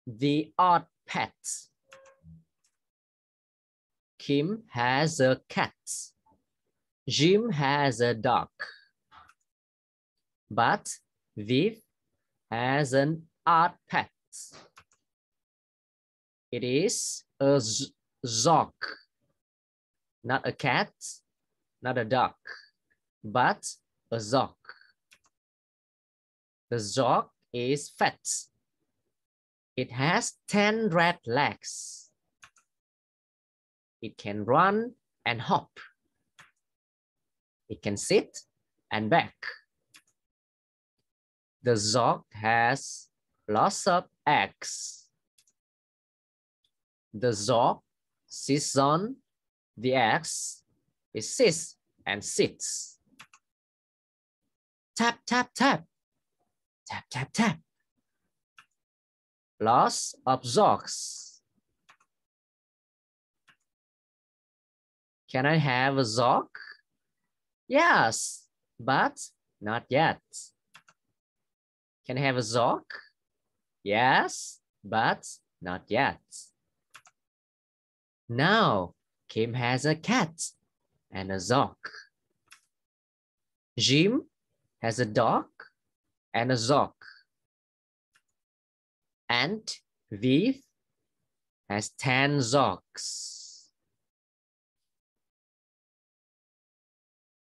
the odd pets. Kim has a cat. Jim has a dog. But Viv has an odd pet. It is a dog, not a cat, not a dog, but a dog. The dog is fat. It has 10 red legs. It can run and hop. It can sit and back. The dog has lots of eggs. The dog sits on the eggs. It sits and sits. Tap, tap, tap. Tap, tap, tap. Lots of dogs. Can I have a dog? Yes, but not yet. Can I have a dog? Yes, but not yet. Now, Kim has a cat and a dog. Jim has a dog and a dog. And Viv has 10 dogs.